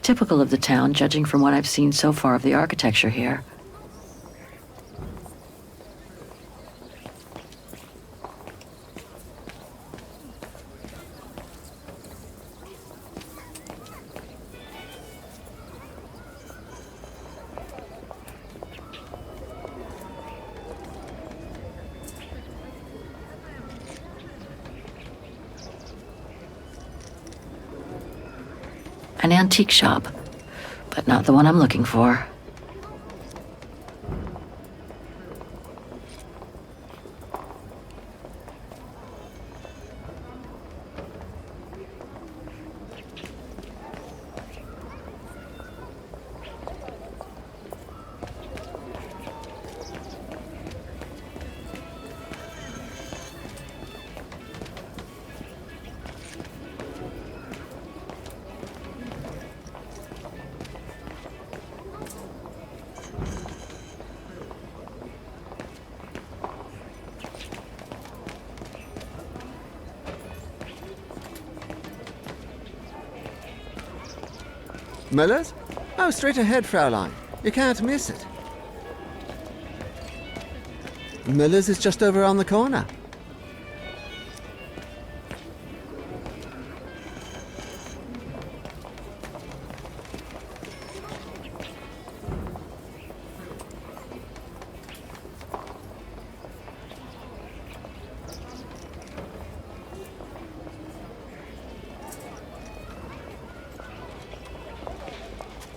Typical of the town, judging from what I've seen so far of the architecture here. An antique shop, but not the one I'm looking for. Miller's? Oh, straight ahead, Fraulein. You can't miss it. Miller's is just over on the corner.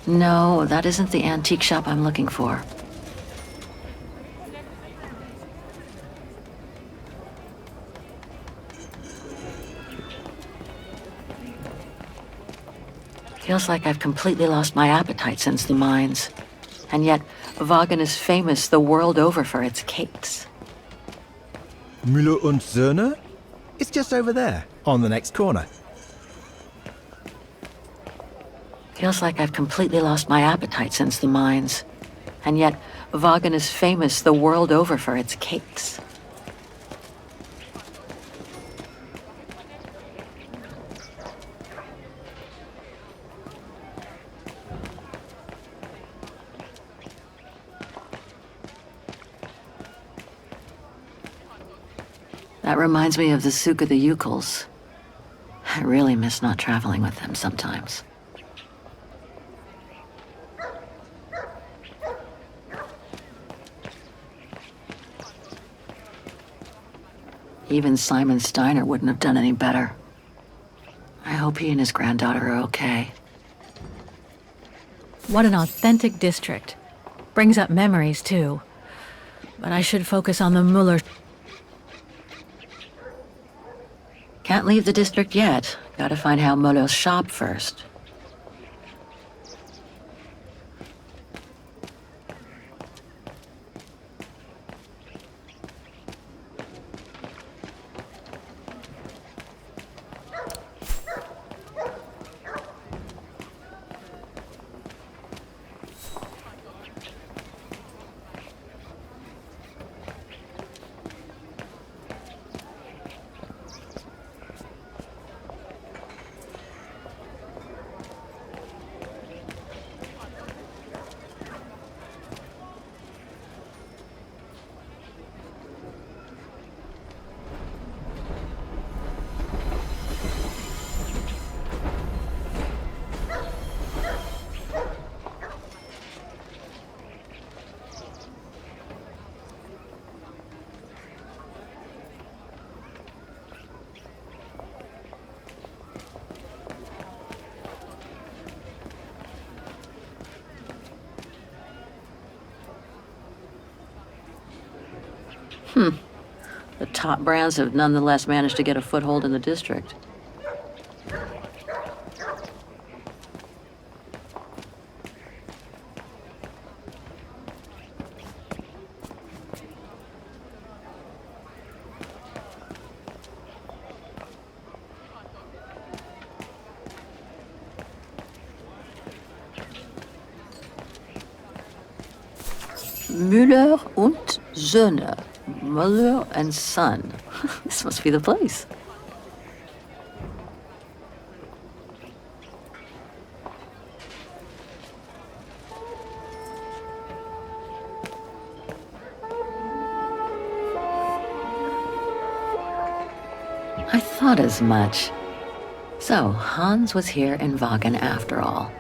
No, that isn't the antique shop I'm looking for. Feels like I've completely lost my appetite since the mines. And yet, Wagen is famous the world over for its cakes. Müller und Söhne? It's just over there, on the next corner. Feels like I've completely lost my appetite since the mines. And yet, Wagen is famous the world over for its cakes. That reminds me of the souk of the Ukels. I really miss not traveling with them sometimes. Even Simon Steiner wouldn't have done any better. I hope he and his granddaughter are okay. What an authentic district. Brings up memories, too. But I should focus on the Muller. Can't leave the district yet. Gotta find Herr Müller's shop first. The top brands have nonetheless managed to get a foothold in the district. Müller und Söhne. Mother and son. This must be the place. thought as much. So, Hans was here in Wagen after all.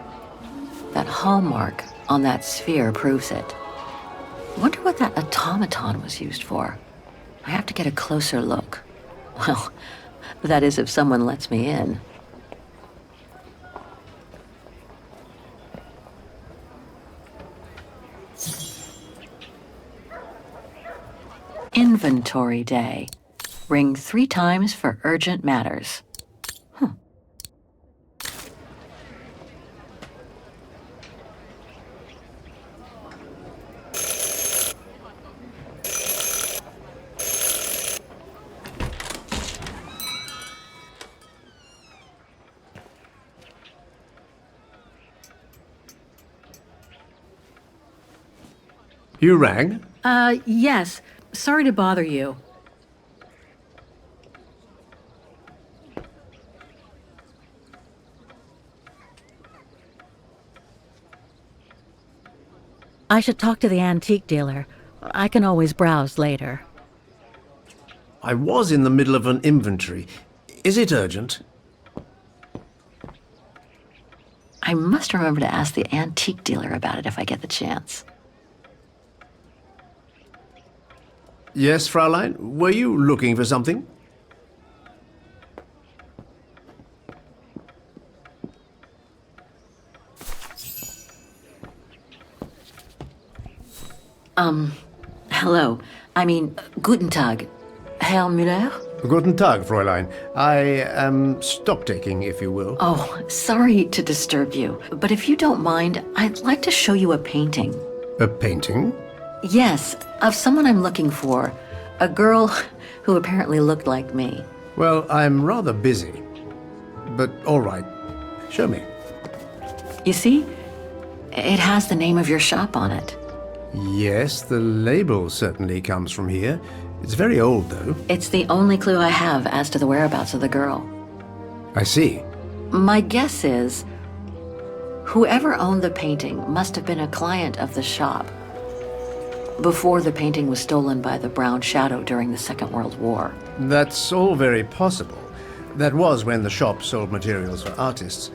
That hallmark on that sphere proves it. Wonder what that automaton was used for. I have to get a closer look. Well, that is if someone lets me in. Inventory day. Ring 3 times for urgent matters. You rang? Yes. Sorry to bother you. I should talk to the antique dealer. I can always browse later. I was in the middle of an inventory. Is it urgent? I must remember to ask the antique dealer about it if I get the chance. Yes, Fraulein? Were you looking for something? Hello. I mean, guten Tag. Herr Müller? Guten Tag, Fräulein. I am stock-taking, if you will. Oh, sorry to disturb you, but if you don't mind, I'd like to show you a painting. A painting? Yes, of someone I'm looking for. A girl who apparently looked like me. Well, I'm rather busy. But all right. Show me. You see? It has the name of your shop on it. Yes, the label certainly comes from here. It's very old, though. It's the only clue I have as to the whereabouts of the girl. I see. My guess is, whoever owned the painting must have been a client of the shop before the painting was stolen by the Brown Shadow during the Second World War. That's all very possible. That was when the shop sold materials for artists.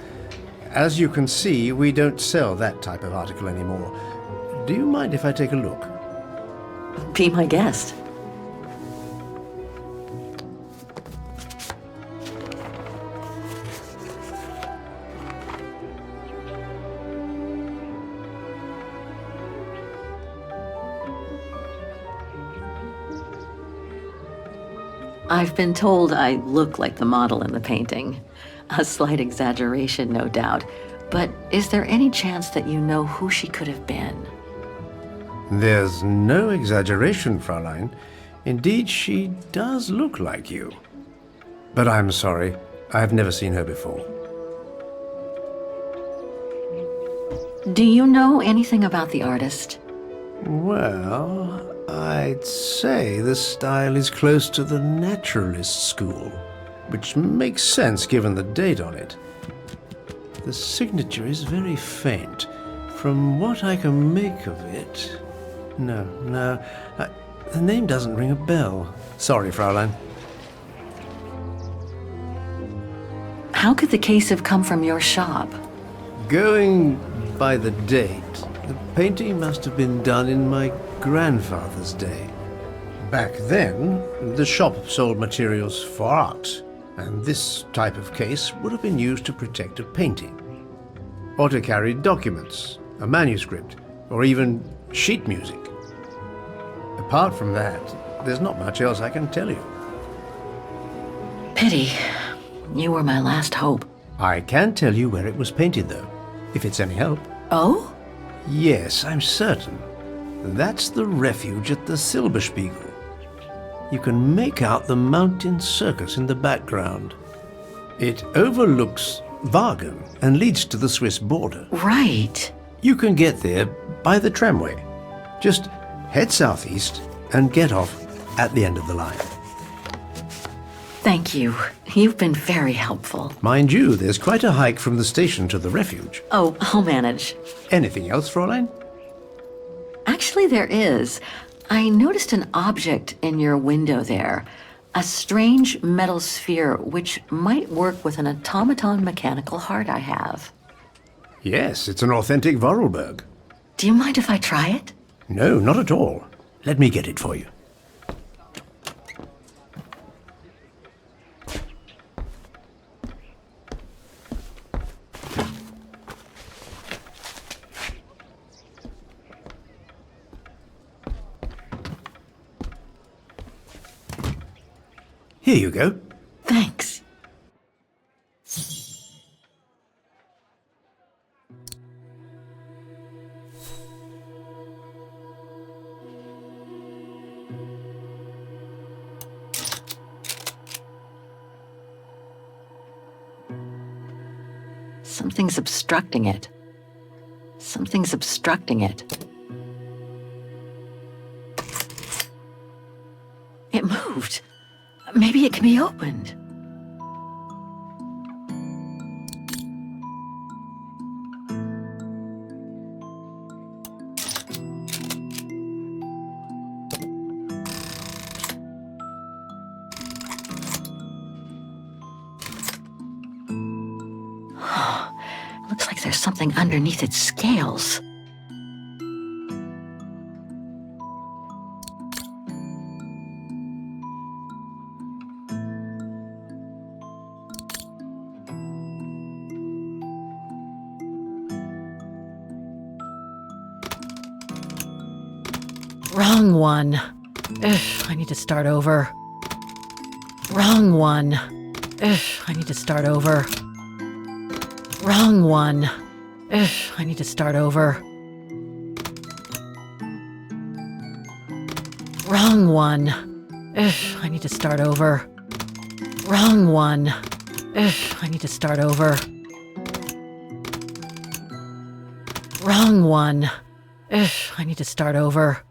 As you can see, we don't sell that type of article anymore. Do you mind if I take a look? Be my guest. I've been told I look like the model in the painting. A slight exaggeration, no doubt. But is there any chance that you know who she could have been? There's no exaggeration, Fraulein. Indeed, she does look like you. But I'm sorry, I've never seen her before. Do you know anything about the artist? Well, I'd say the style is close to the naturalist school, which makes sense given the date on it. The signature is very faint. From what I can make of it... No, the name doesn't ring a bell. Sorry, Fraulein. How could the case have come from your shop? Going by the date, the painting must have been done in my grandfather's day. Back then, the shop sold materials for art, and this type of case would have been used to protect a painting. Or to carry documents, a manuscript, or even sheet music. Apart from that, there's not much else I can tell you. Pity. You were my last hope. I can tell you where it was painted, though, if it's any help. Oh? Yes, I'm certain. That's the refuge at the Silberspiegel. You can make out the mountain circus in the background. It overlooks Wagen and leads to the Swiss border. Right. You can get there by the tramway. Just head southeast and get off at the end of the line. Thank you. You've been very helpful. Mind you, there's quite a hike from the station to the refuge. Oh, I'll manage. Anything else, Fräulein? Actually, there is. I noticed an object in your window there. A strange metal sphere which might work with an automaton mechanical heart I have. Yes, it's an authentic Vorarlberg. Do you mind if I try it? No, not at all. Let me get it for you. Here you go. Thanks. Something's obstructing it. Something's obstructing it. It moved. Maybe it can be opened. Looks like there's something underneath its scales. Wrong one. Ugh, I need to start over. Wrong one. Ugh, I need to start over. Wrong one. Ugh, I need to start over. Wrong one. Ugh, I need to start over. Wrong one. Ugh, I need to start over. Wrong one. Ugh, I need to start over.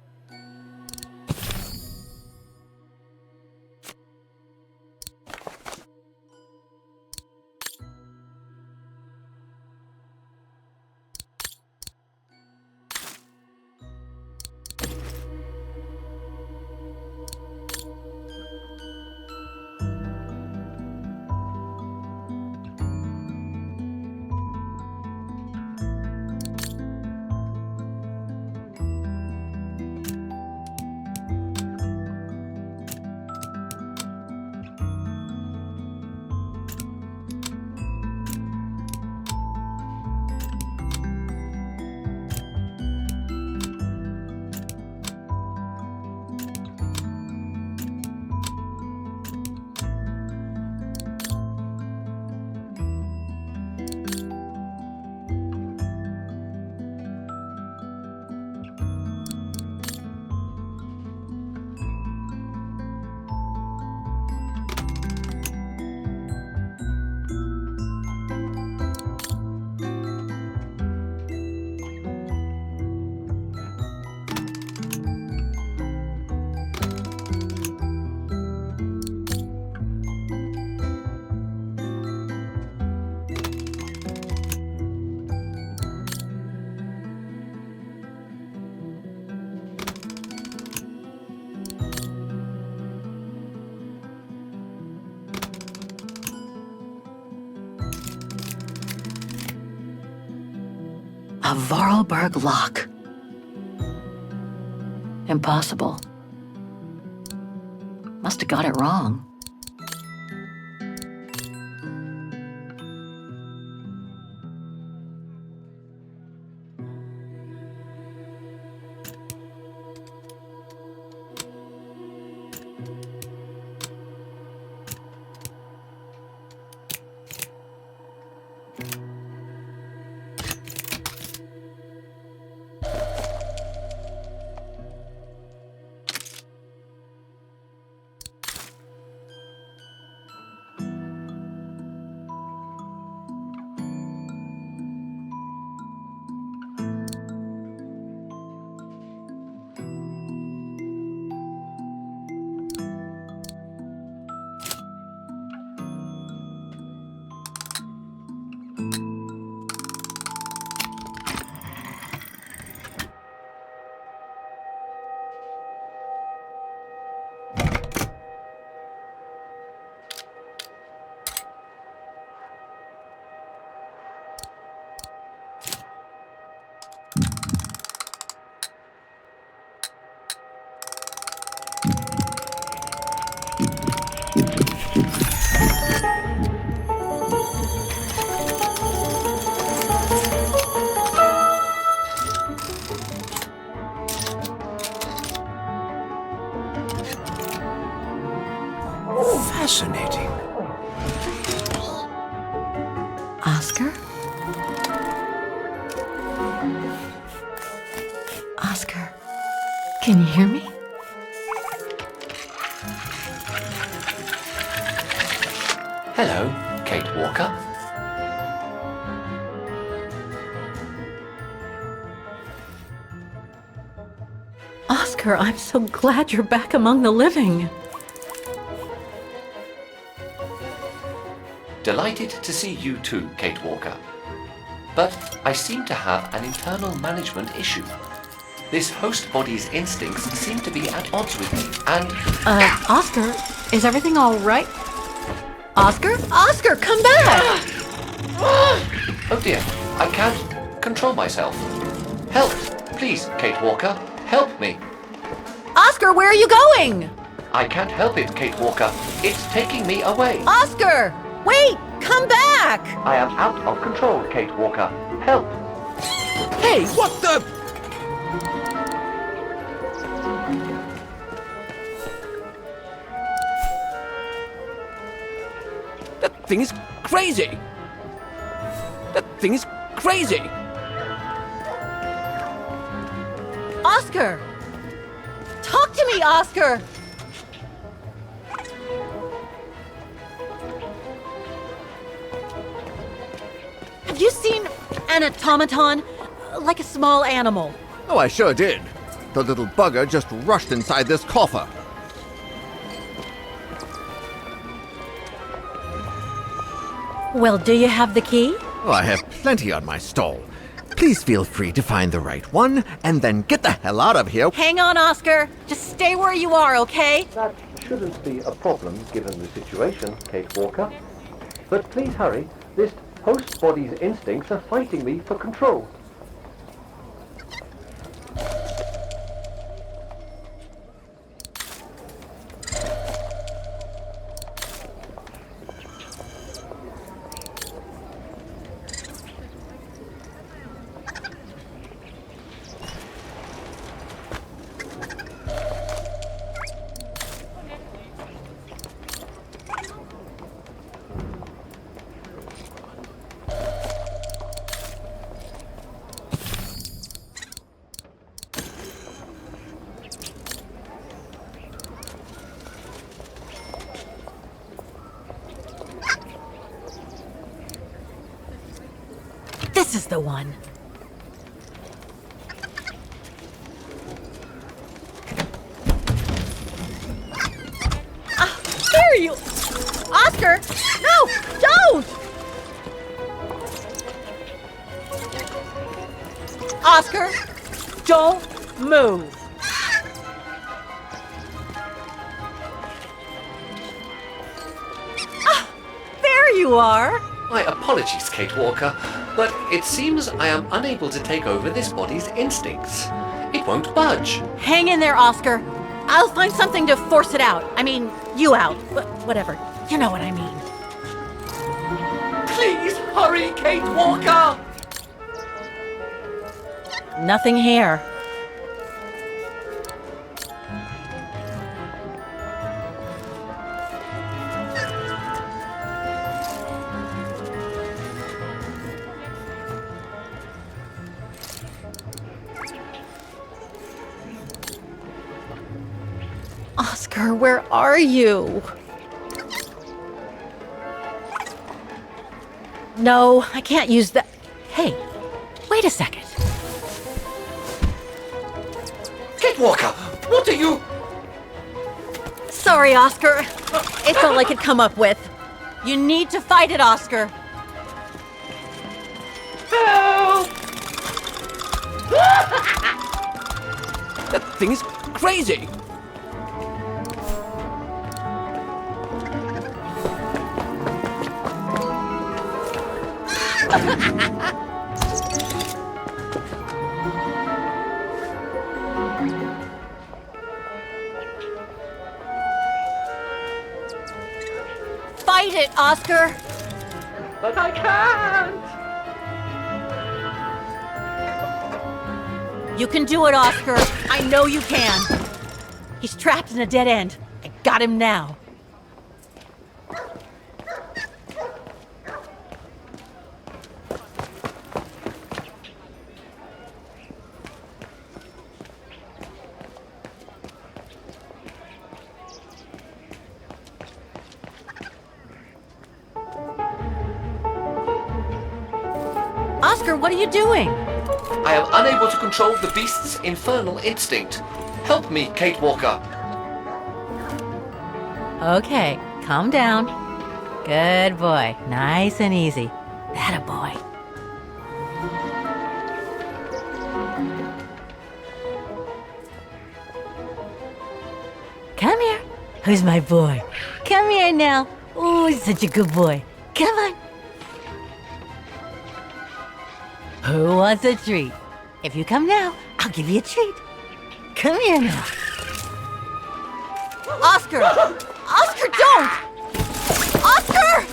A Vorarlberg lock. Impossible. Must have got it wrong. Can you hear me? Hello, Kate Walker. Oscar, I'm so glad you're back among the living. Delighted to see you too, Kate Walker. But I seem to have an internal management issue. This host body's instincts seem to be at odds with me, and... Oscar, is everything all right? Oscar? Oscar, come back! Oh dear, I can't control myself. Help, please, Kate Walker, help me. Oscar, where are you going? I can't help it, Kate Walker. It's taking me away. Oscar! Wait! Come back! I am out of control, Kate Walker. Help. Hey, what the? That thing is crazy! That thing is crazy! Oscar! Talk to me, Oscar! Have you seen an automaton? Like a small animal. Oh, I sure did. The little bugger just rushed inside this coffer. Well, do you have the key? Oh, I have plenty on my stall. Please feel free to find the right one, and then get the hell out of here. Hang on, Oscar. Just stay where you are, okay? That shouldn't be a problem given the situation, Kate Walker. But please hurry. This host body's instincts are fighting me for control. This is the one. There you... Oscar! No! Don't! Oscar, don't move. There you are. My apologies, Kate Walker, but it seems I am unable to take over this body's instincts. It won't budge. Hang in there, Oscar. I'll find something to force it out. I mean, you out. Whatever. You know what I mean. Please hurry, Kate Walker! Nothing here. Oscar, where are you? No, I can't use that. Hey, wait a second. Kate Walker, what are you... Sorry, Oscar. It's all I could come up with. You need to fight it, Oscar. Help! That thing is crazy! Fight it, Oscar! But I can't! You can do it, Oscar. I know you can. He's trapped in a dead end. I got him now. Oscar, what are you doing? I am unable to control the beast's infernal instinct. Help me, Kate Walker. Okay, calm down. Good boy. Nice and easy. Atta boy. Come here. Who's my boy? Come here now. Oh, he's such a good boy. Come on. Who wants a treat? If you come now, I'll give you a treat. Come here now. Oscar! Oscar, don't! Oscar!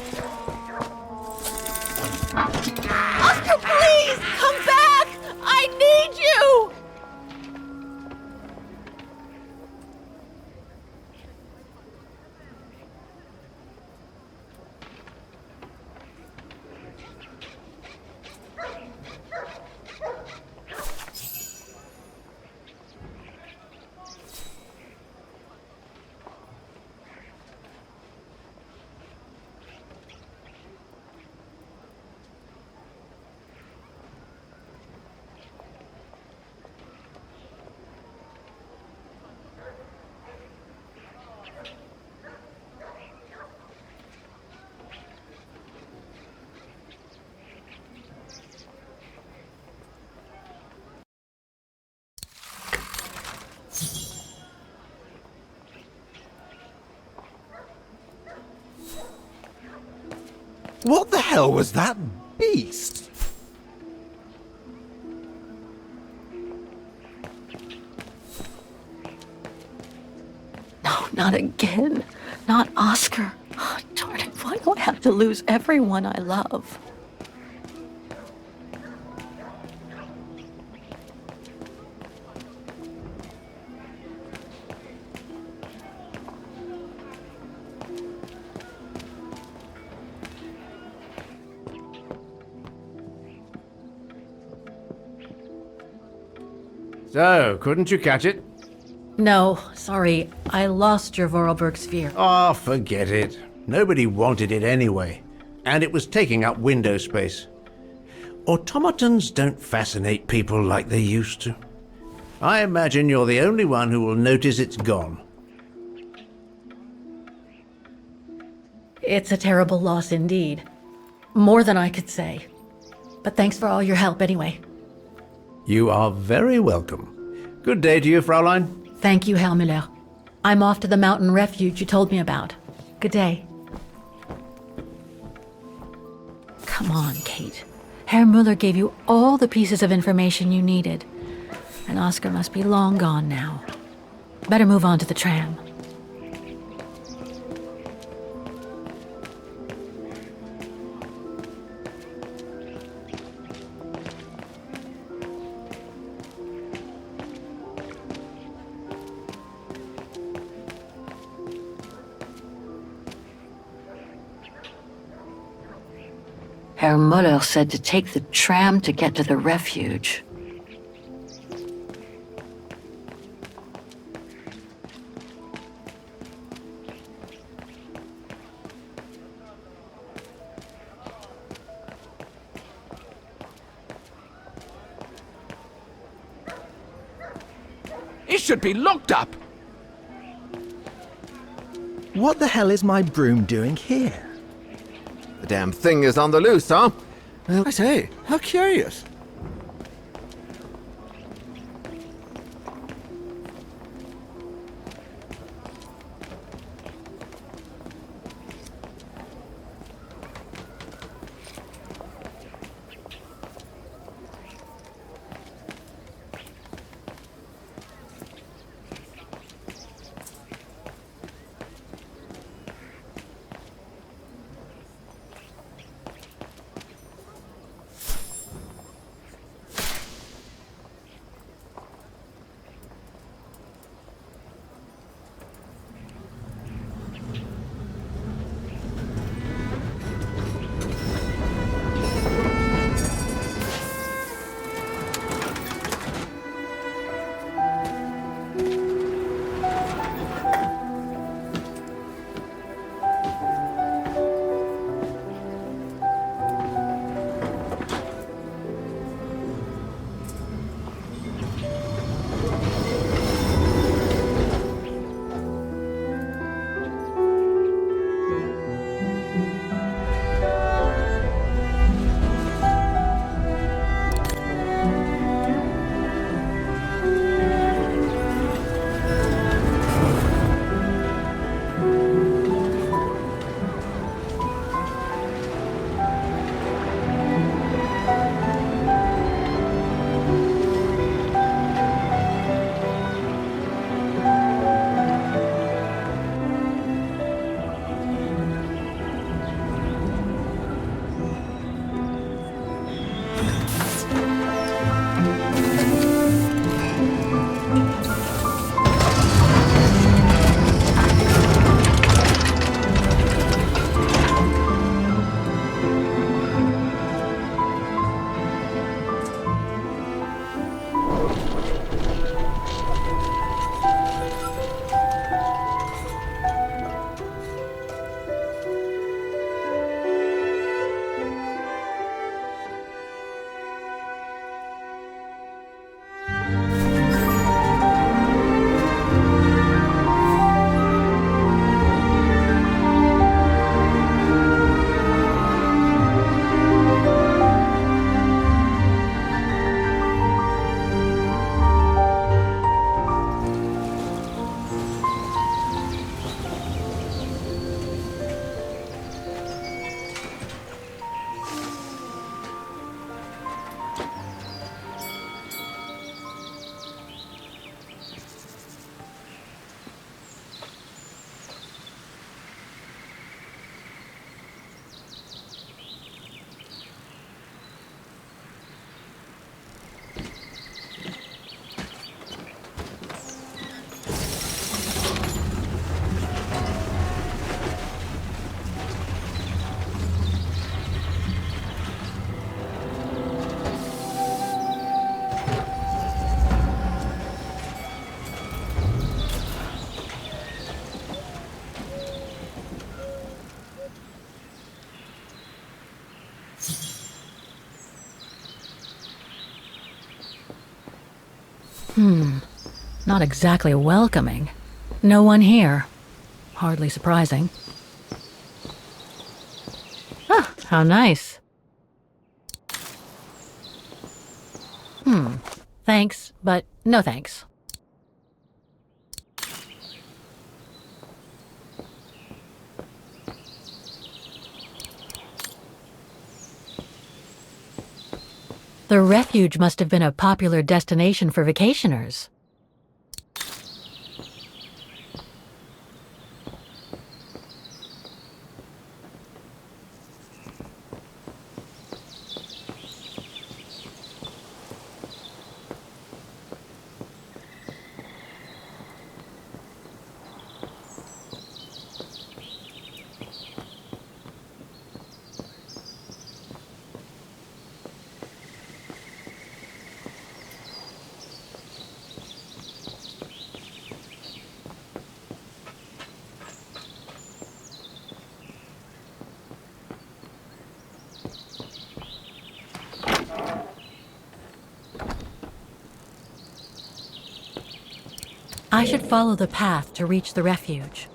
Oscar, please! Come back! I need you! What the hell was that beast? No, not again. Not Oscar. Oh, darn it, why do I have to lose everyone I love? So, couldn't you catch it? No, sorry. I lost your Vorarlberg sphere. Oh, forget it. Nobody wanted it anyway. And it was taking up window space. Automatons don't fascinate people like they used to. I imagine you're the only one who will notice it's gone. It's a terrible loss indeed. More than I could say. But thanks for all your help anyway. You are very welcome. Good day to you, Fraulein. Thank you, Herr Müller. I'm off to the mountain refuge you told me about. Good day. Come on, Kate. Herr Müller gave you all the pieces of information you needed. And Oscar must be long gone now. Better move on to the tram. Herr Müller said to take the tram to get to the refuge. It should be locked up! What the hell is my broom doing here? The damn thing is on the loose, huh? Well, I say, how curious. Not exactly welcoming. No one here. Hardly surprising. Ah, how nice. Thanks, but no thanks. The refuge must have been a popular destination for vacationers. I should follow the path to reach the refuge.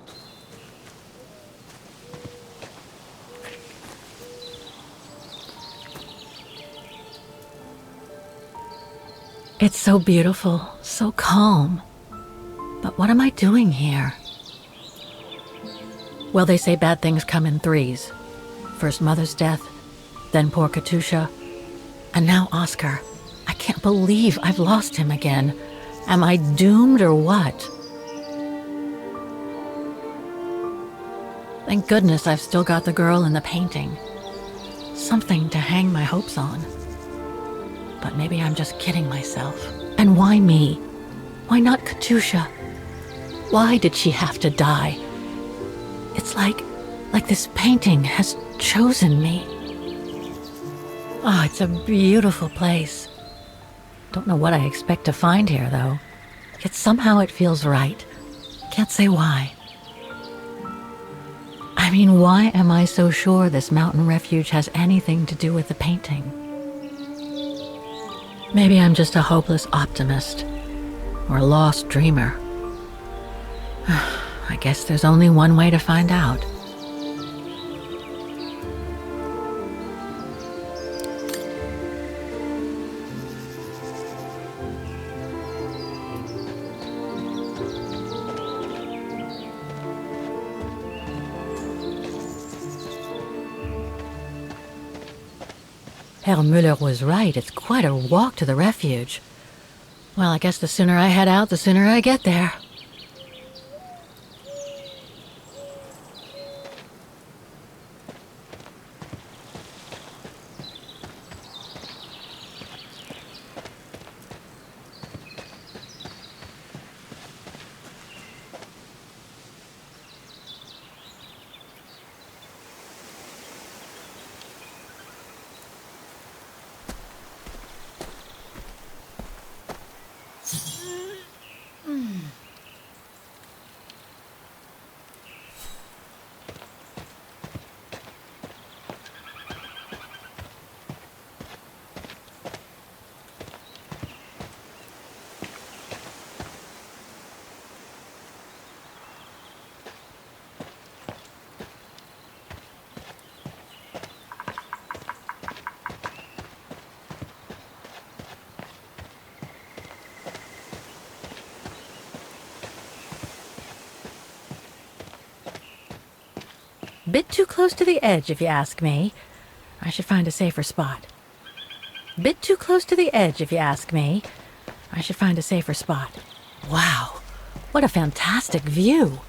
It's so beautiful, so calm. But what am I doing here? Well, they say bad things come in threes. First Mother's death, then poor Katusha, and now Oscar. I can't believe I've lost him again. Am I doomed or what? Thank goodness I've still got the girl in the painting. Something to hang my hopes on. But maybe I'm just kidding myself. And why me? Why not Katusha? Why did she have to die? It's like this painting has chosen me. Oh, it's a beautiful place. Don't know what I expect to find here, though. Yet somehow it feels right. Can't say why. I mean, why am I so sure this mountain refuge has anything to do with the painting? Maybe I'm just a hopeless optimist, or a lost dreamer. I guess there's only one way to find out. Herr Müller was right. It's quite a walk to the refuge. Well, I guess the sooner I head out, the sooner I get there. Bit too close to the edge, if you ask me. I should find a safer spot. Bit too close to the edge, if you ask me. I should find a safer spot. Wow, what a fantastic view.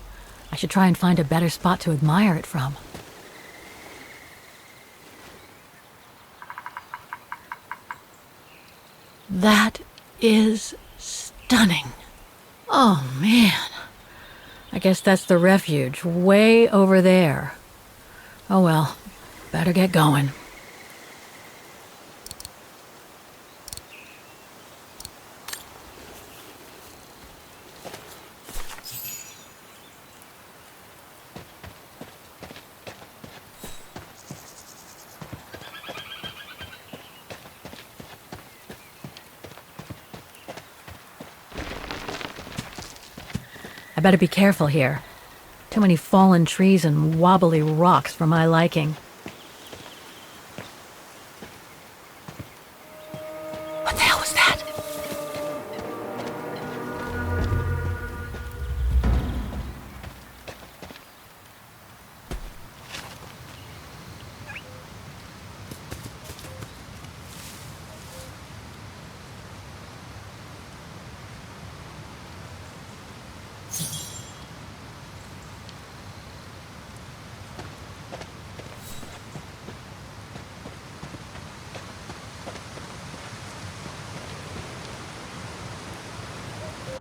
I should try and find a better spot to admire it from. That is stunning. Oh, man. I guess that's the refuge, way over there. Oh well, better get going. I better be careful here. Too many fallen trees and wobbly rocks for my liking. What the hell was that?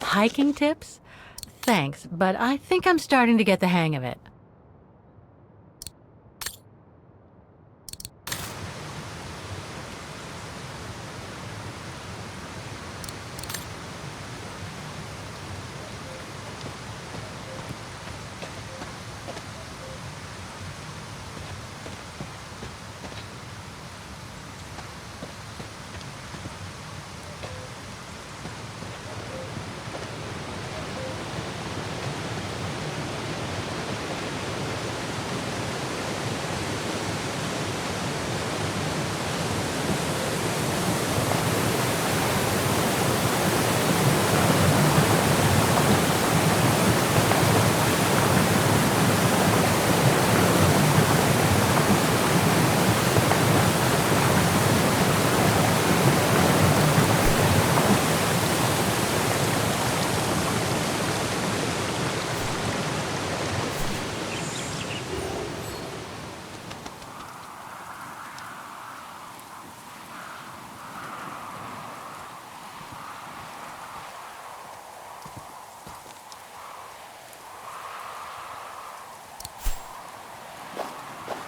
Hiking tips? Thanks, but I think I'm starting to get the hang of it.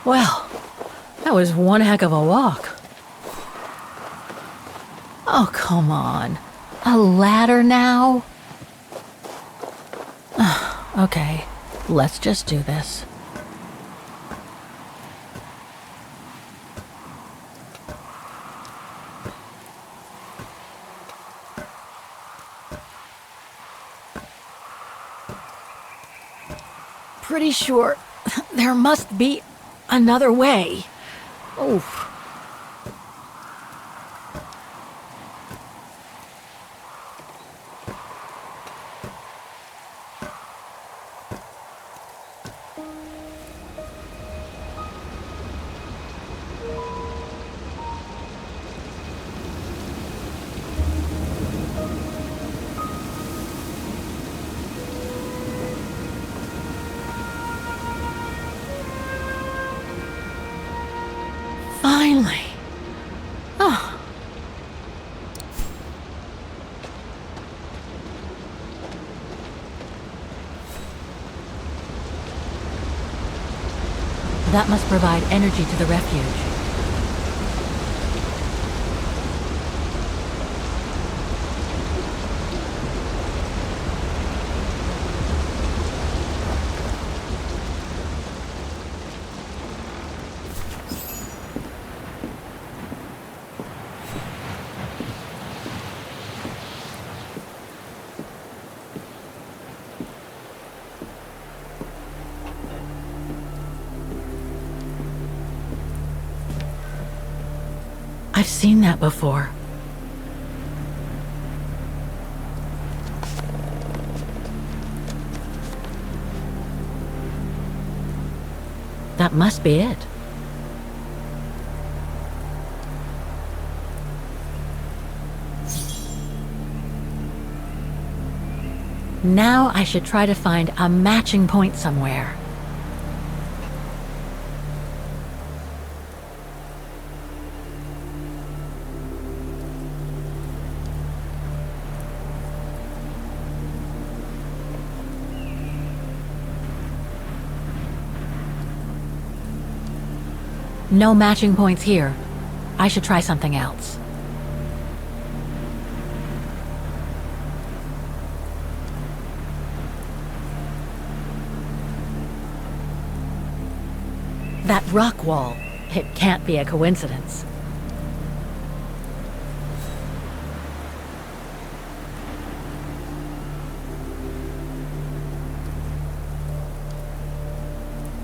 Well, that was one heck of a walk. Oh, come on. A ladder now? Okay, let's just do this. Pretty sure there must be another way. Oof. Finally. Oh. That must provide energy to the refuge. I've seen that before. That must be it. Now I should try to find a matching point somewhere. No matching points here. I should try something else. That rock wall. It can't be a coincidence.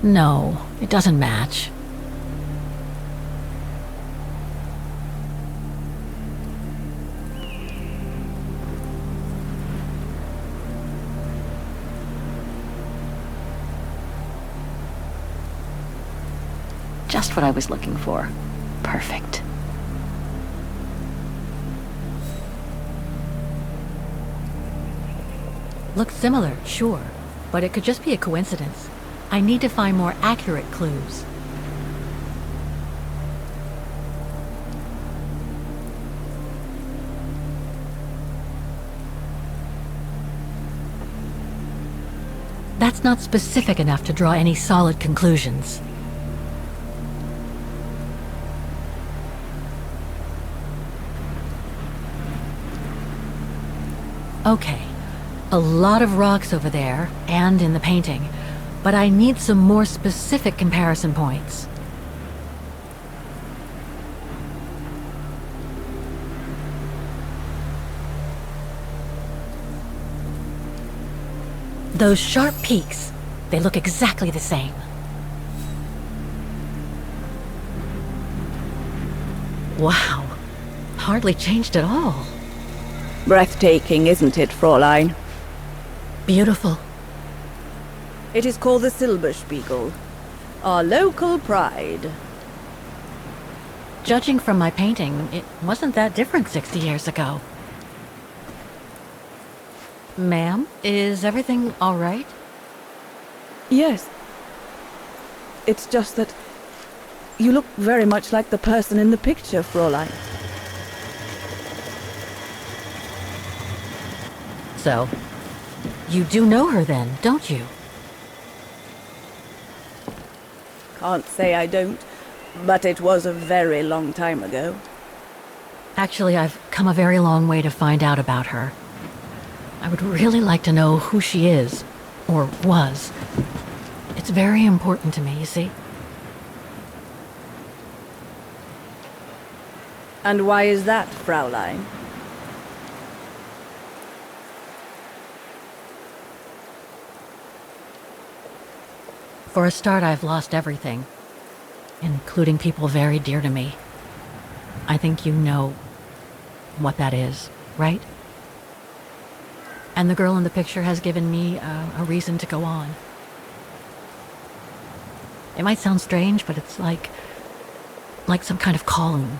No, it doesn't match. Just what I was looking for. Perfect. Looks similar, sure, but it could just be a coincidence. I need to find more accurate clues. That's not specific enough to draw any solid conclusions. Okay, a lot of rocks over there, and in the painting, but I need some more specific comparison points. Those sharp peaks, they look exactly the same. Wow, hardly changed at all. Breathtaking, isn't it, Fräulein? Beautiful. It is called the Silberspiegel, our local pride. Judging from my painting, it wasn't that different 60 years ago. Ma'am, is everything all right? Yes. It's just that you look very much like the person in the picture, Fräulein. So, you do know her then, don't you? Can't say I don't, but it was a very long time ago. Actually, I've come a very long way to find out about her. I would really like to know who she is, or was. It's very important to me, you see. And why is that, Fräulein? For a start, I've lost everything, including people very dear to me. I think you know what that is, right? And the girl in the picture has given me a reason to go on. It might sound strange, but it's like some kind of calling.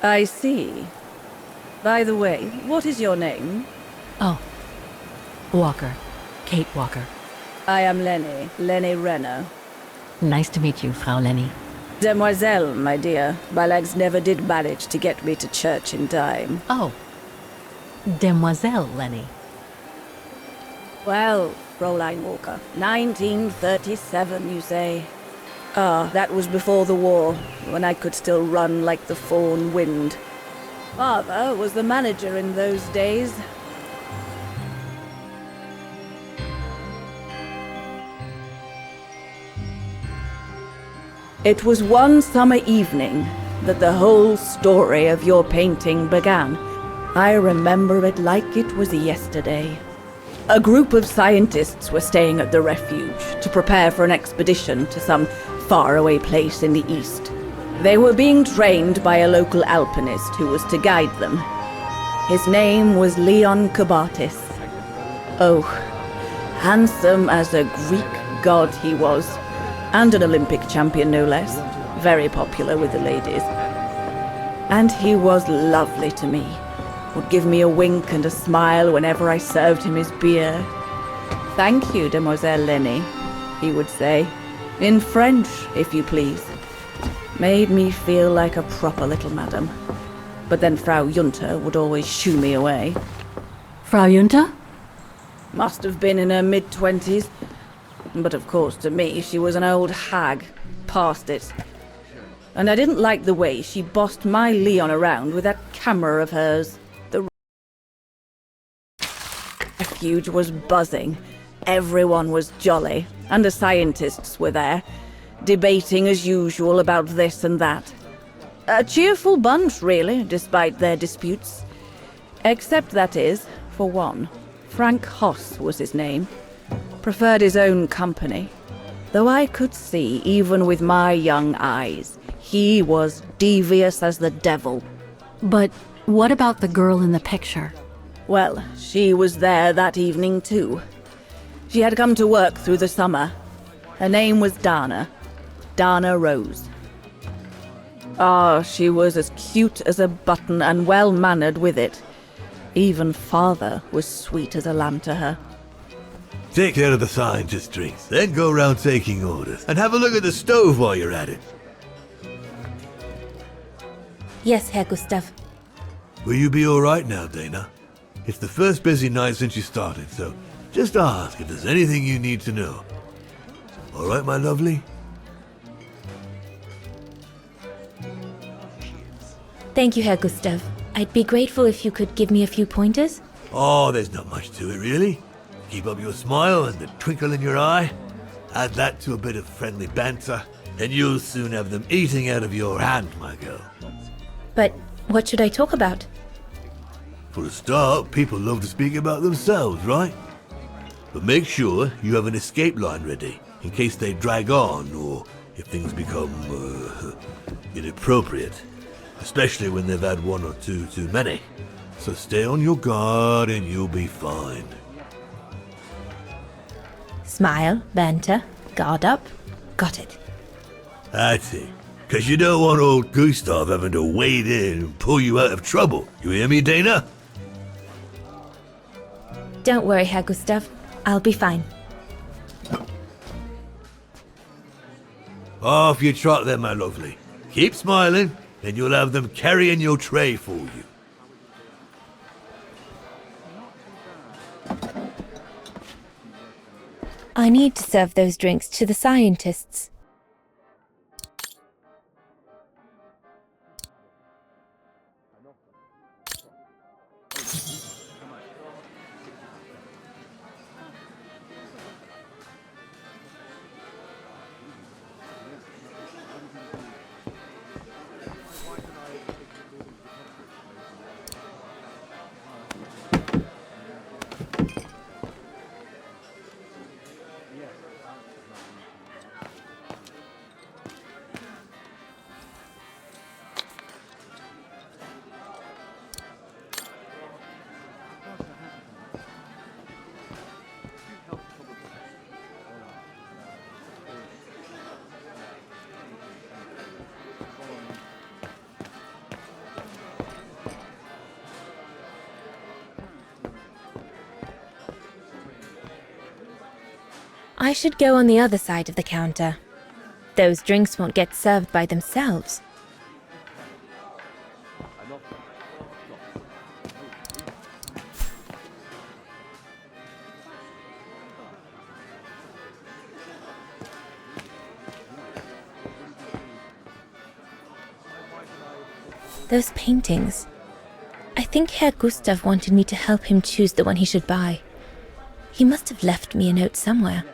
I see. By the way, what is your name? Oh, Walker. Kate Walker. I am Lenny Renner. Nice to meet you, Frau Lenny. Demoiselle, my dear. My legs never did manage to get me to church in time. Oh, Demoiselle Lenny. Well, Fräulein Walker, 1937, you say? Ah, that was before the war, when I could still run like the fawn wind. Father was the manager in those days. It was one summer evening that the whole story of your painting began. I remember it like it was yesterday. A group of scientists were staying at the refuge to prepare for an expedition to some faraway place in the east. They were being trained by a local alpinist who was to guide them. His name was Leon Kabatis. Oh, handsome as a Greek god he was, and an Olympic champion no less, very popular with the ladies. And he was lovely to me, would give me a wink and a smile whenever I served him his beer. "Thank you, Demoiselle Lenny," he would say, in French, if you please. Made me feel like a proper little madam. But then Frau Junta would always shoo me away. Frau Junta? Must have been in her mid-20s. But of course, to me, she was an old hag, past it. And I didn't like the way she bossed my Leon around with that camera of hers. The refuge was buzzing. Everyone was jolly, and the scientists were there, debating as usual about this and that. A cheerful bunch, really, despite their disputes. Except, that is, for one. Frank Hoss was his name. preferred his own company. Though I could see, even with my young eyes, he was devious as the devil. But what about the girl in the picture? Well, she was there that evening too. She had come to work through the summer. Her name was Dana. Dana Rose. Ah, she was as cute as a button and well-mannered with it. Even father was sweet as a lamb to her. Take care of the scientist drinks, then go round taking orders. And have a look at the stove while you're at it. Yes, Herr Gustav. Will you be alright now, Dana? It's the first busy night since you started, so just ask if there's anything you need to know. Alright, my lovely? Thank you, Herr Gustav. I'd be grateful if you could give me a few pointers. Oh, there's not much to it, really. Keep up your smile and the twinkle in your eye. Add that to a bit of friendly banter, and you'll soon have them eating out of your hand, my girl. But what should I talk about? For a start, people love to speak about themselves, right? But make sure you have an escape line ready, in case they drag on, or if things become, inappropriate. Especially when they've had one or two too many. So stay on your guard and you'll be fine. Smile, banter, guard up. Got it. That's it. 'Cause you don't want old Gustav having to wade in and pull you out of trouble. You hear me, Dana? Don't worry, Herr Gustav. I'll be fine. Off you trot then, my lovely. Keep smiling, and you'll have them carrying your tray for you. I need to serve those drinks to the scientists. I should go on the other side of the counter. Those drinks won't get served by themselves. Those paintings. I think Herr Gustav wanted me to help him choose the one he should buy. He must have left me a note somewhere.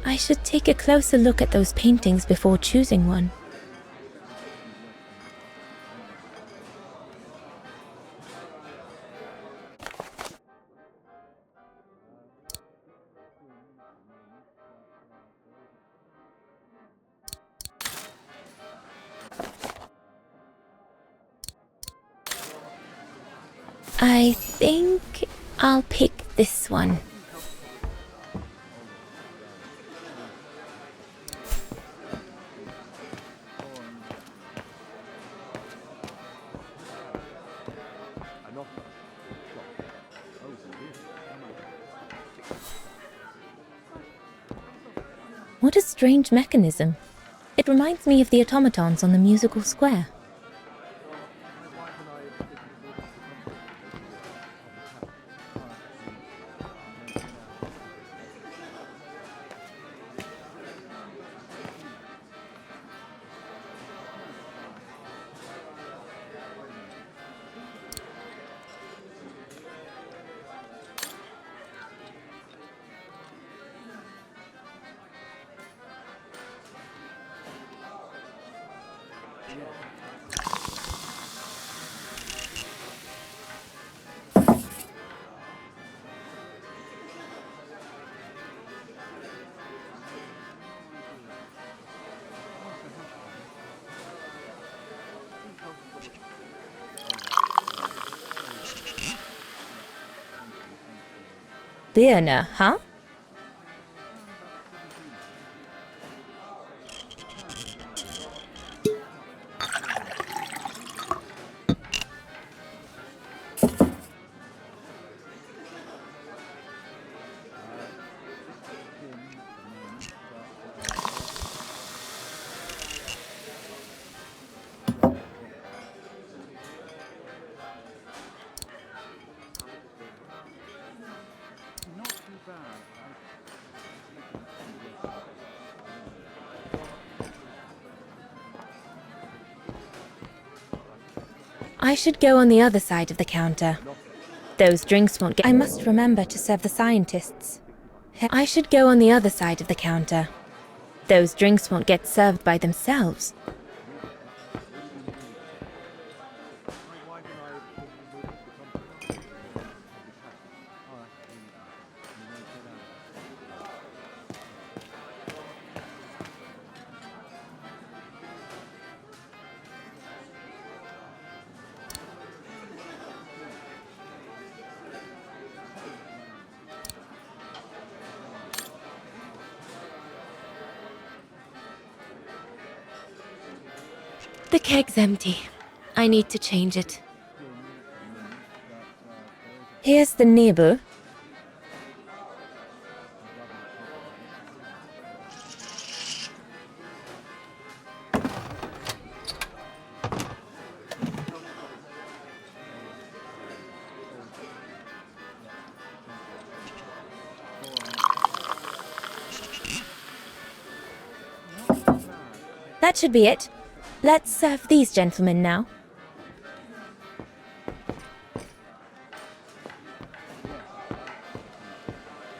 I should take a closer look at those paintings before choosing one. I think I'll pick this one. What a strange mechanism. It reminds me of the automatons on the musical square. Birne, huh? I should go on the other side of the counter. Those drinks won't get... I must remember to serve the scientists. I should go on the other side of the counter. Those drinks won't get served by themselves. The keg's empty. I need to change it. Here's the Nebel. That should be it. Let's serve these gentlemen now.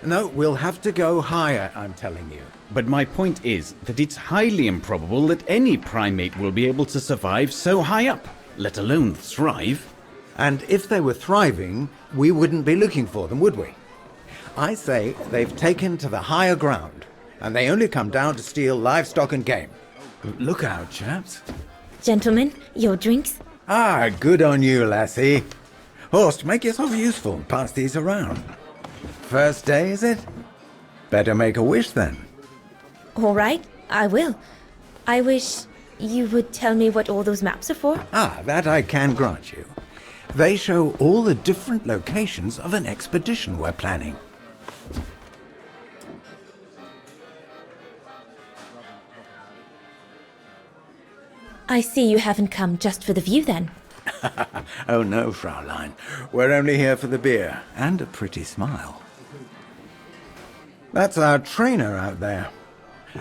No, we'll have to go higher, I'm telling you. But my point is that it's highly improbable that any primate will be able to survive so high up, let alone thrive. And if they were thriving, we wouldn't be looking for them, would we? I say they've taken to the higher ground, and they only come down to steal livestock and game. Look out, chaps. Gentlemen, your drinks? Ah, good on you, lassie. Horst, make yourself useful and pass these around. First day, is it? Better make a wish then. All right, I will. I wish you would tell me what all those maps are for. Ah, that I can grant you. They show all the different locations of an expedition we're planning. I see you haven't come just for the view then. Oh no, Fraulein. We're only here for the beer and a pretty smile. That's our trainer out there.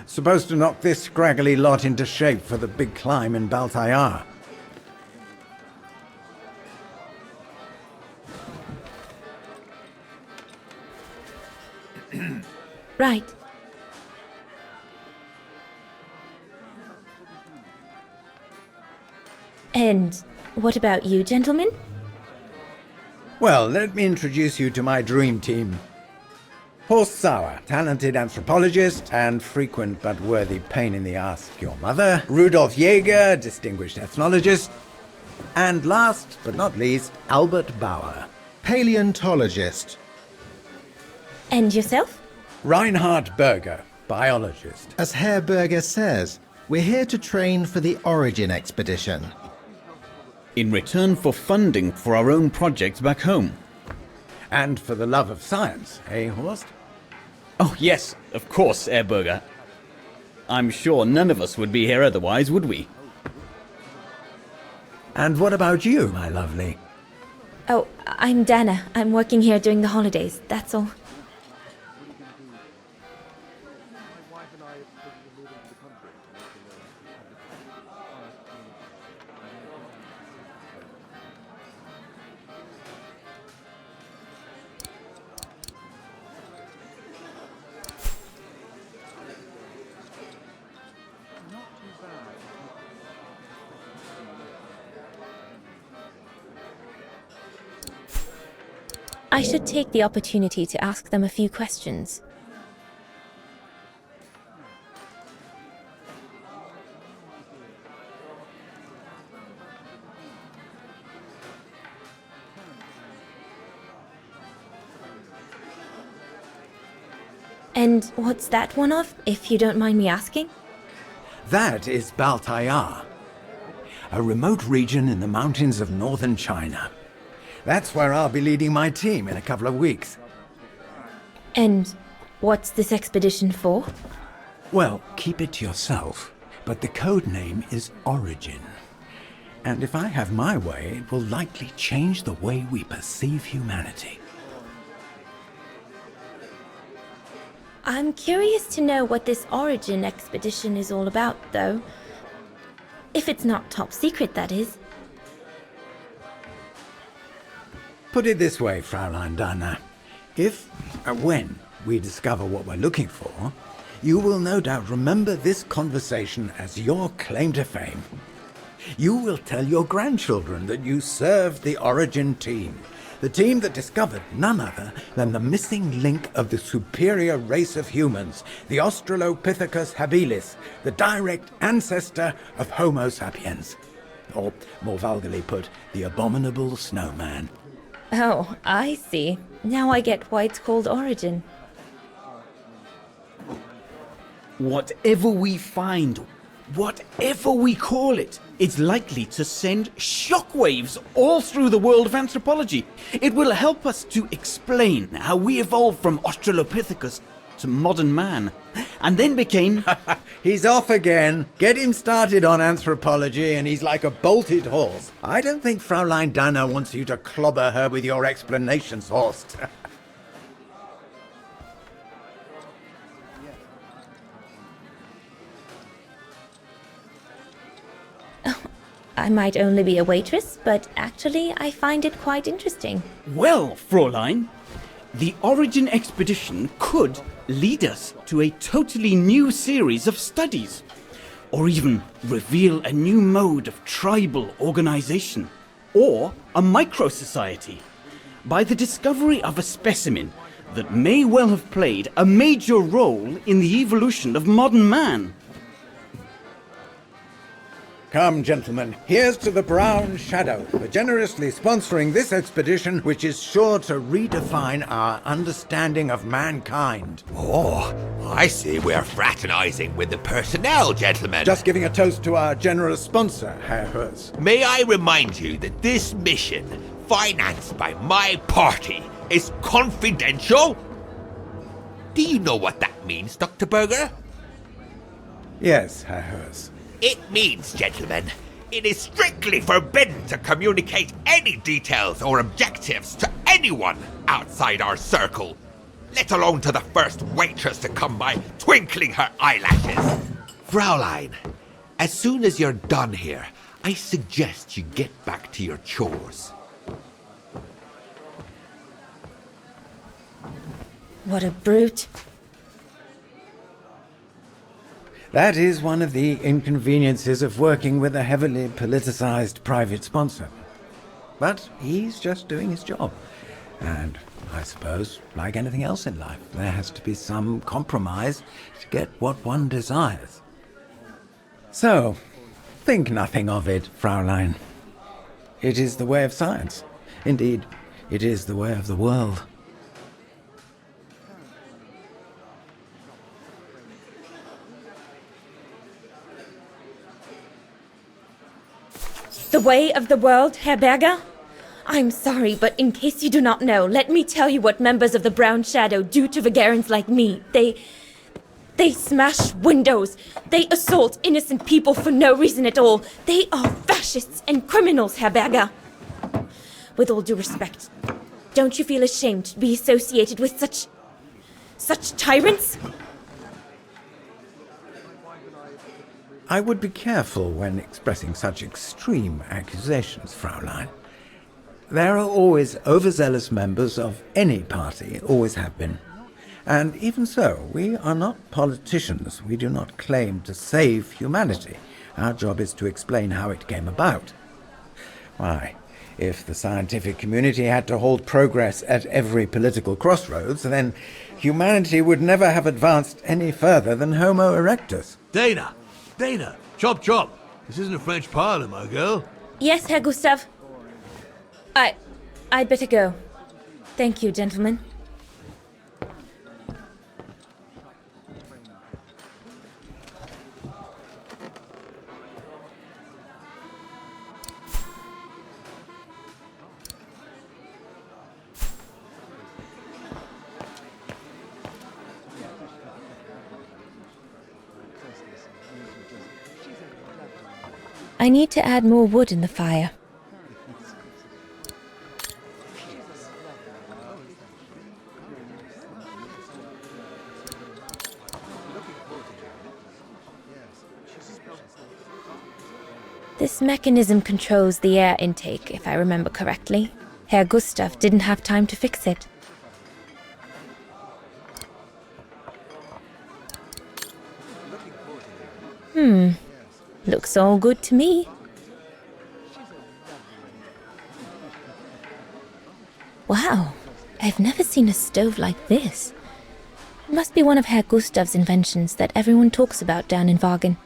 Supposed to knock this scraggly lot into shape for the big climb in Baltayar. Right. And what about you, gentlemen? Well, let me introduce you to my dream team. Horst Sauer, talented anthropologist and frequent but worthy pain in the ass your mother. Rudolf Jäger, distinguished ethnologist. And last but not least, Albert Bauer, Paleontologist. And yourself? Reinhard Berger, biologist. As Herr Berger says, we're here to train for the Origin expedition. In return for funding for our own projects back home. And for the love of science, eh, Horst? Oh yes, of course, Herr Berger. I'm sure none of us would be here otherwise, would we? And what about you, my lovely? Oh, I'm Dana. I'm working here during the holidays, that's all. I should take the opportunity to ask them a few questions. And what's that one of, if you don't mind me asking? That is Baltayar, a remote region in the mountains of northern China. That's where I'll be leading my team in a couple of weeks. And what's this expedition for? Well, keep it to yourself, but the code name is Origin. And if I have my way, it will likely change the way we perceive humanity. I'm curious to know what this Origin expedition is all about, though. If it's not top secret, that is. Put it this way, Fraulein Dana. If, when, we discover what we're looking for, you will no doubt remember this conversation as your claim to fame. You will tell your grandchildren that you served the Origin team, the team that discovered none other than the missing link of the superior race of humans, the Australopithecus habilis, the direct ancestor of Homo sapiens. Or, more vulgarly put, the abominable snowman. Oh, I see. Now I get why it's called Origin. Whatever we find, whatever we call it, it's likely to send shockwaves all through the world of anthropology. It will help us to explain how we evolved from Australopithecus to modern man, and then became... He's off again. Get him started on anthropology and he's like a bolted horse. I don't think Fraulein Dana wants you to clobber her with your explanations, Horst. I might only be a waitress, but actually I find it quite interesting. Well, Fräulein, the Origin expedition could lead us to a totally new series of studies, or even reveal a new mode of tribal organization, or a micro-society, by the discovery of a specimen that may well have played a major role in the evolution of modern man. Come, gentlemen, here's to the Brown Shadow for generously sponsoring this expedition, which is sure to redefine our understanding of mankind. Oh, I see we're fraternizing with the personnel, gentlemen. Just giving a toast to our generous sponsor, Herr Herz. May I remind you that this mission, financed by my party, is confidential? Do you know what that means, Dr. Berger? Yes, Herr Herz. It means, gentlemen, it is strictly forbidden to communicate any details or objectives to anyone outside our circle, let alone to the first waitress to come by twinkling her eyelashes. Fraulein, as soon as you're done here, I suggest you get back to your chores. What a brute. That is one of the inconveniences of working with a heavily politicized private sponsor. But he's just doing his job. And I suppose, like anything else in life, there has to be some compromise to get what one desires. So, think nothing of it, Fraulein. It is the way of science. Indeed, it is the way of the world. The way of the world, Herr Berger? I'm sorry, but in case you do not know, let me tell you what members of the Brown Shadow do to Vagarans like me. They smash windows. They assault innocent people for no reason at all. They are fascists and criminals, Herr Berger. With all due respect, don't you feel ashamed to be associated with such tyrants? I would be careful when expressing such extreme accusations, Fraulein. There are always overzealous members of any party, always have been. And even so, we are not politicians. We do not claim to save humanity. Our job is to explain how it came about. Why, If the scientific community had to halt progress at every political crossroads, then humanity would never have advanced any further than Homo erectus. Dana! Dana! Chop chop! This isn't a French parlor, my girl. Yes, Herr Gustav. I'd better go. Thank you, gentlemen. I need to add more wood in the fire. This mechanism controls the air intake, if I remember correctly. Herr Gustav didn't have time to fix it. Looks all good to me. Wow, I've never seen a stove like this. It must be one of Herr Gustav's inventions that everyone talks about down in Wagen.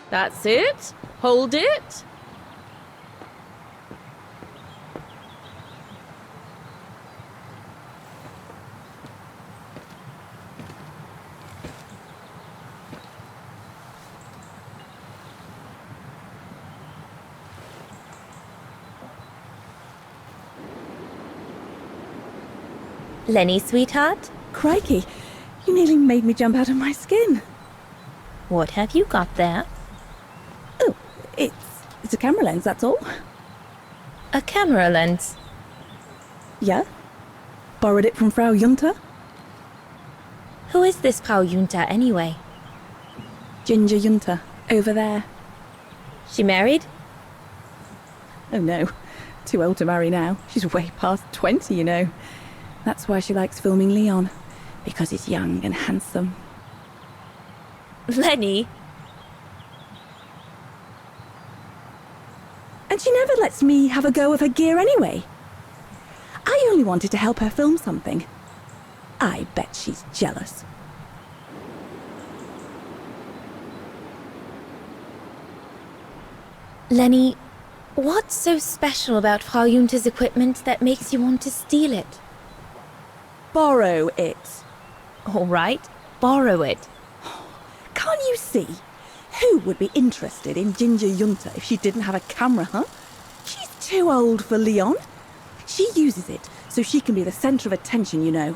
That's it. Hold it. Lenny, sweetheart? Crikey, you nearly made me jump out of my skin. What have you got there? Oh, it's a camera lens, that's all. A camera lens? Yeah. Borrowed it from Frau Junta. Who is this Frau Junta anyway? Ginger Junta, over there. She married? Oh no, too old to marry now. She's way past 20, you know. That's why she likes filming Leon, because he's young and handsome. Lenny? And she never lets me have a go of her gear anyway. I only wanted to help her film something. I bet she's jealous. Lenny, what's so special about Frau Junta's equipment that makes you want to steal it? Borrow it. All right, borrow it. Can't you see? Who would be interested in Ginger Junta if she didn't have a camera, huh? She's too old for Leon. She uses it so she can be the centre of attention, you know.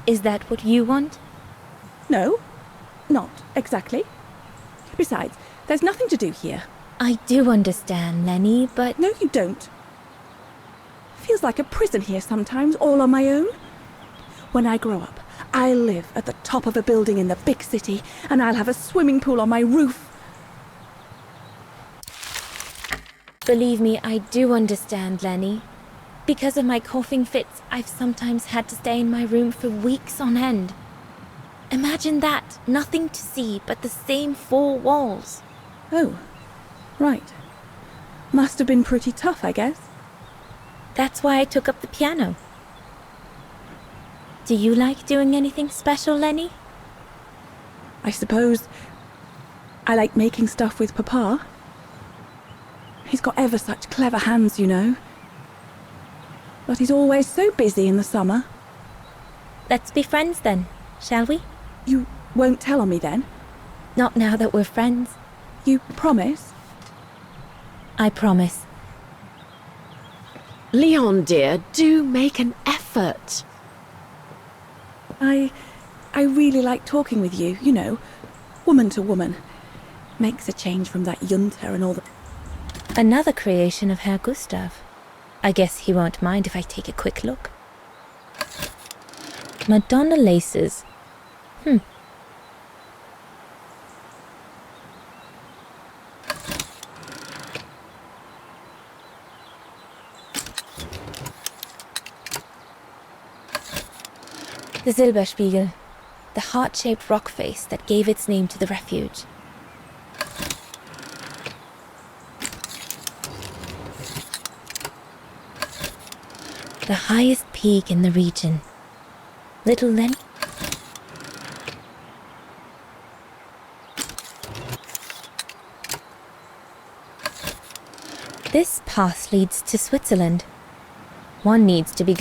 Is that what you want? No, not exactly. Besides, there's nothing to do here. I do understand, Lenny, but... No, you don't. Feels like a prison here sometimes, all on my own. When I grow up, I'll live at the top of a building in the big city, and I'll have a swimming pool on my roof. Believe me, I do understand, Lenny. Because of my coughing fits, I've sometimes had to stay in my room for weeks on end. Imagine that, nothing to see but the same four walls. Oh, right. Must have been pretty tough, I guess. That's why I took up the piano. Do you like doing anything special, Lenny? I suppose I like making stuff with Papa. He's got ever such clever hands, you know. But he's always so busy in the summer. Let's be friends then, shall we? You won't tell on me then? Not now that we're friends. You promise? I promise. Leon, dear, do make an effort. I really like talking with you, you know, woman to woman. Makes a change from that Junta and all the... Another creation of Herr Gustav. I guess he won't mind if I take a quick look. Madonna laces. The Silberspiegel, the heart-shaped rock face that gave its name to the refuge. The highest peak in the region. Little Len. This path leads to Switzerland. One needs to be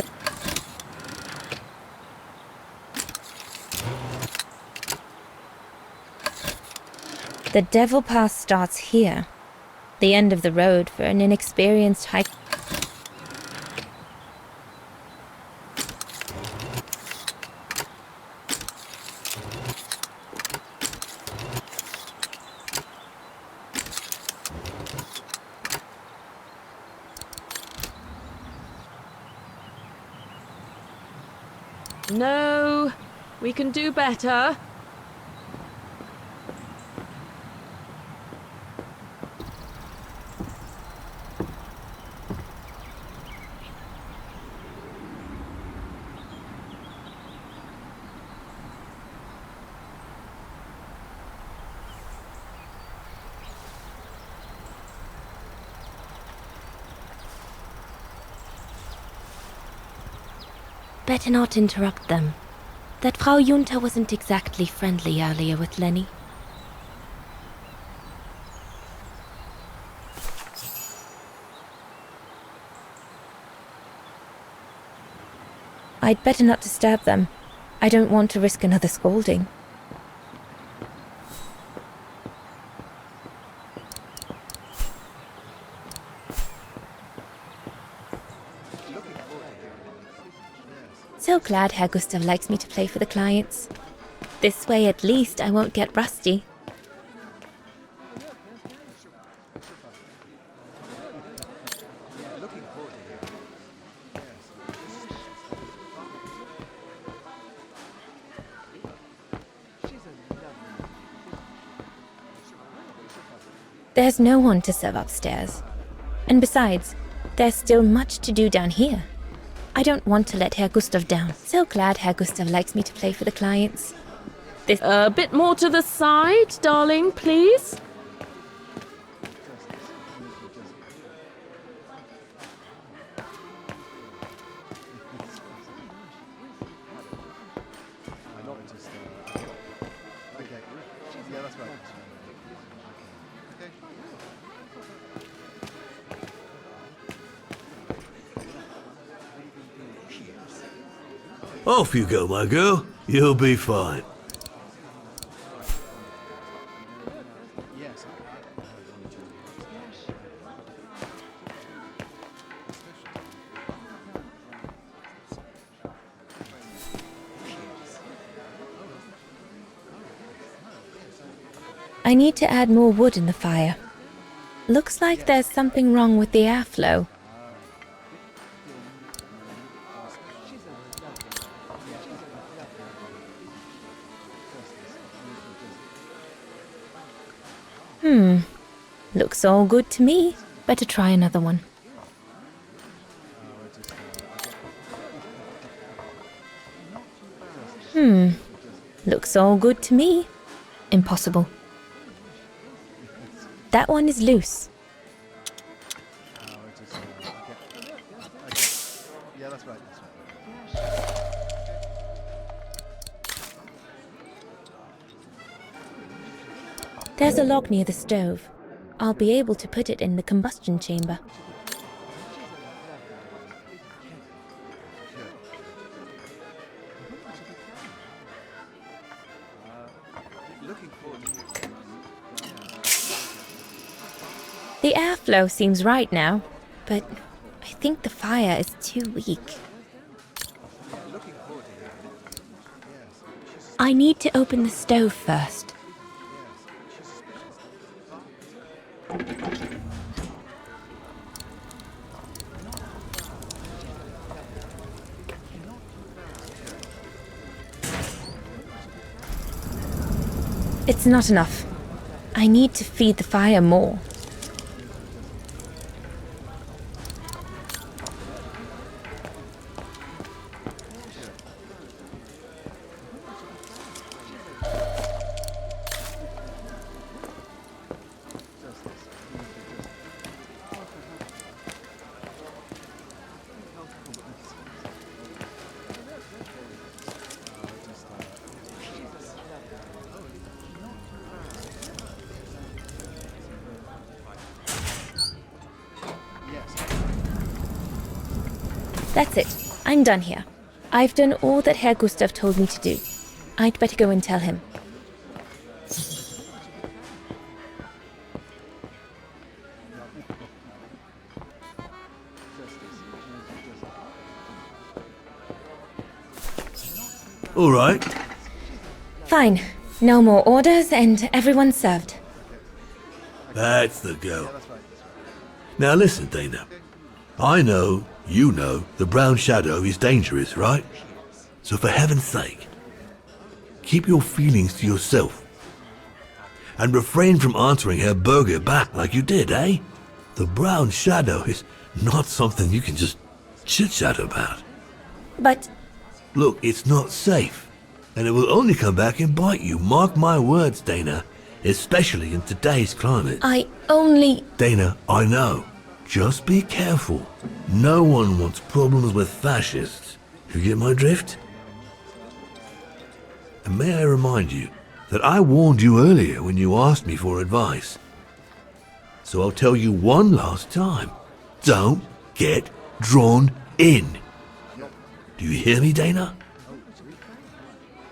The Devil Pass starts here. The end of the road for an inexperienced hiker. No, we can do better. Better not interrupt them. That Frau Junta wasn't exactly friendly earlier with Lenny. I'd better not disturb them. I don't want to risk another scolding. So glad Herr Gustav likes me to play for the clients. This way at least I won't get rusty. There's no one to serve upstairs. And besides, there's still much to do down here. I don't want to let Herr Gustav down. So glad Herr Gustav likes me to play for the clients. This a bit more to the side, darling, please. Off you go, my girl. You'll be fine. I need to add more wood in the fire. Looks like there's something wrong with the airflow. Looks all good to me. Better try another one. Looks all good to me. Impossible. That one is loose. There's a log near the stove. I'll be able to put it in the combustion chamber. The airflow seems right now, but I think the fire is too weak. I need to open the stove first. It's not enough. I need to feed the fire more. That's it. I'm done here. I've done all that Herr Gustav told me to do. I'd better go and tell him. All right. Fine. No more orders and everyone's served. That's the girl. Now listen, Dana. I know, you know, the brown shadow is dangerous, right? So for heaven's sake, keep your feelings to yourself. And refrain from answering her burger back like you did, eh? The brown shadow is not something you can just chit-chat about. But... Look, it's not safe. And it will only come back and bite you. Mark my words, Dana. Especially in today's climate. I only... Dana, I know. Just be careful. No one wants problems with fascists. You get my drift? And may I remind you that I warned you earlier when you asked me for advice. So I'll tell you one last time. Don't get drawn in. Do you hear me, Dana?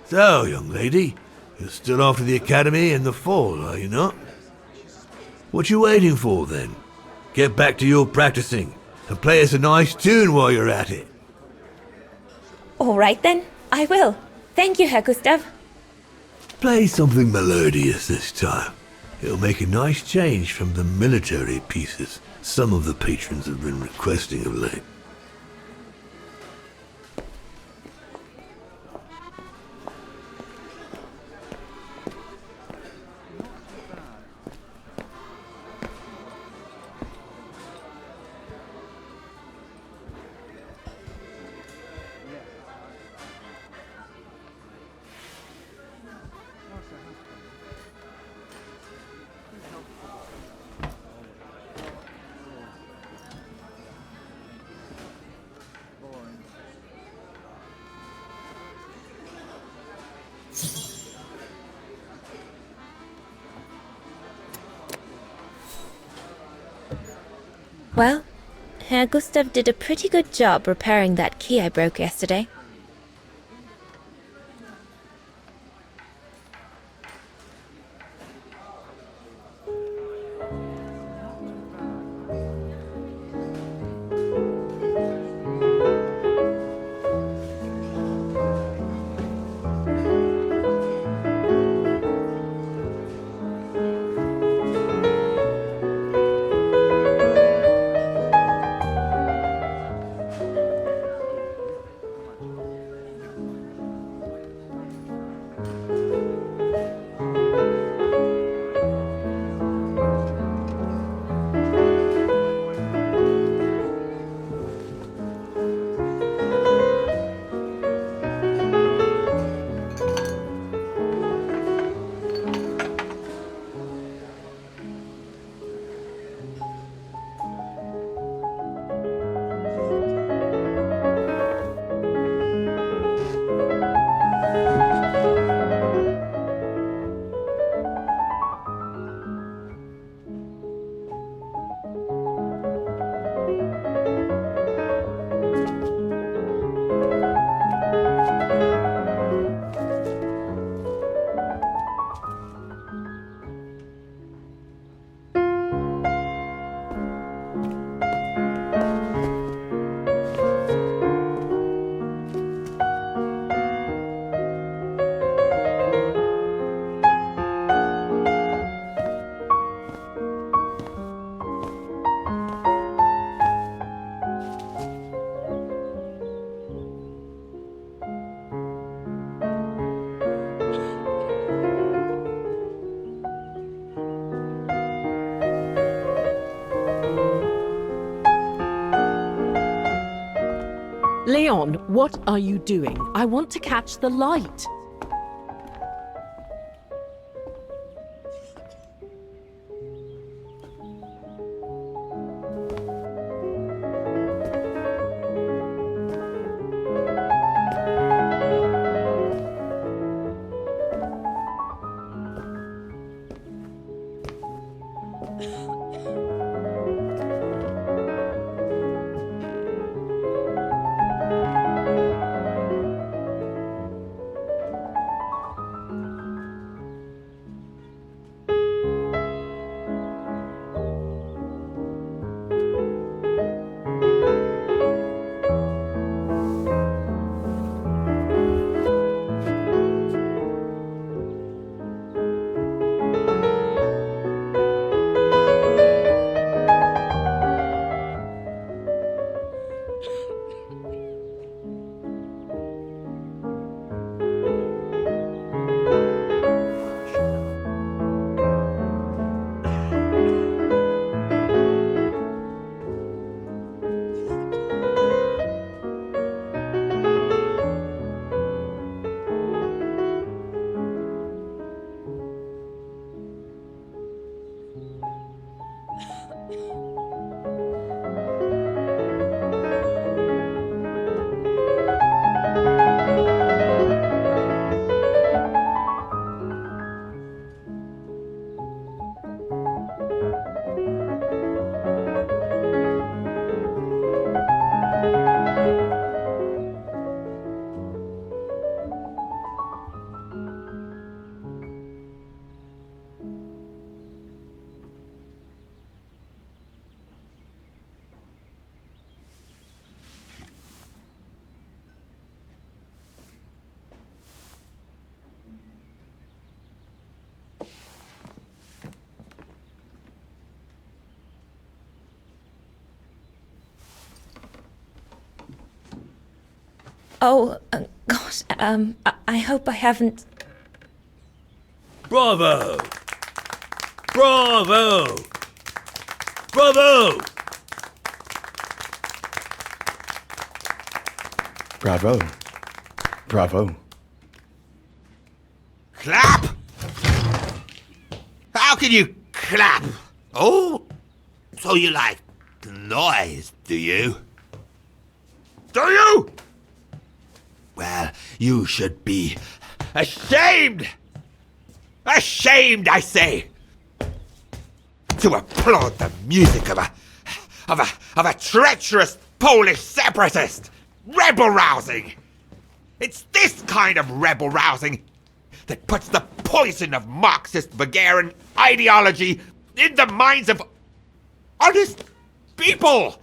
So, young lady, you're still off to the academy in the fall, are you not? What you waiting for, then? Get back to your practicing and play us a nice tune while you're at it. All right then, I will. Thank you, Herr Gustav. Play something melodious this time. It'll make a nice change from the military pieces some of the patrons have been requesting of late. Well, Herr Gustav did a pretty good job repairing that key I broke yesterday. Leon, what are you doing? I want to catch the light. Oh, gosh, I hope I haven't... Bravo! Bravo! Bravo! Bravo. Bravo. Clap? How can you clap? Oh, so you like the noise, do you? Do you? Well, you should be ashamed! Ashamed, I say! To applaud the music of a treacherous Polish separatist! Rebel rousing! It's this kind of rebel rousing that puts the poison of Marxist Bulgarian ideology in the minds of honest people!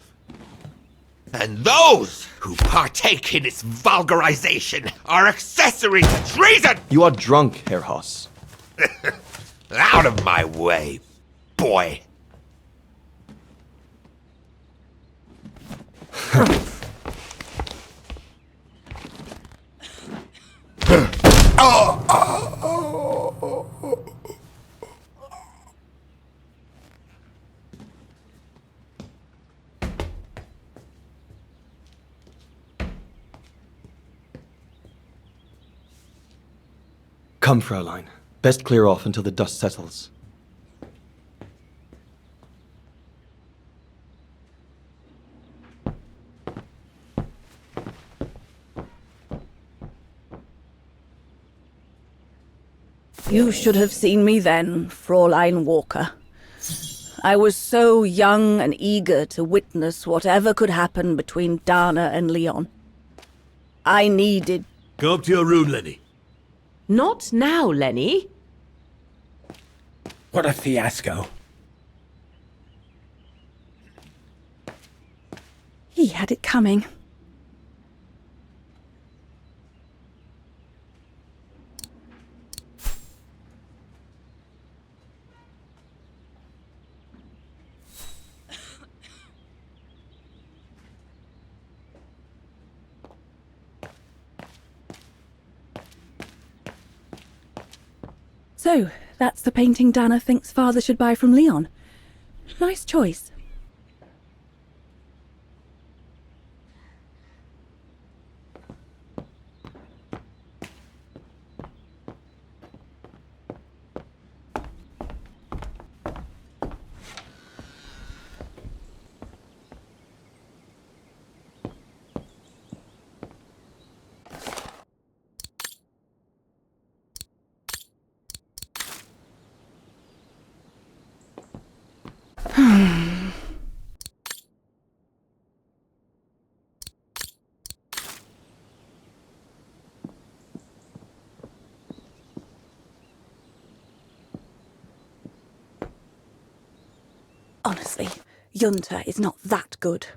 And those who partake in its vulgarization are accessory to treason! You are drunk, Herr Hoss. Out of my way, boy. Come, Fraulein. Best clear off until the dust settles. You should have seen me then, Fräulein Walker. I was so young and eager to witness whatever could happen between Dana and Leon. I needed... Go up to your room, Lenny. Not now, Lenny. What a fiasco. He had it coming. So, that's the painting Dana thinks Father should buy from Leon. Nice choice. Honestly, Junta is not that good.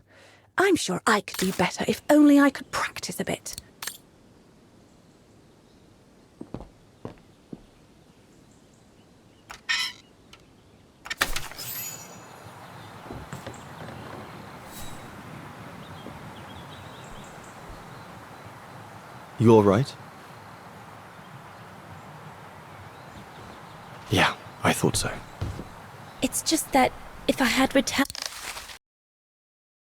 I'm sure I could do better if only I could practice a bit. You all right? Yeah, I thought so. It's just that if I had returned...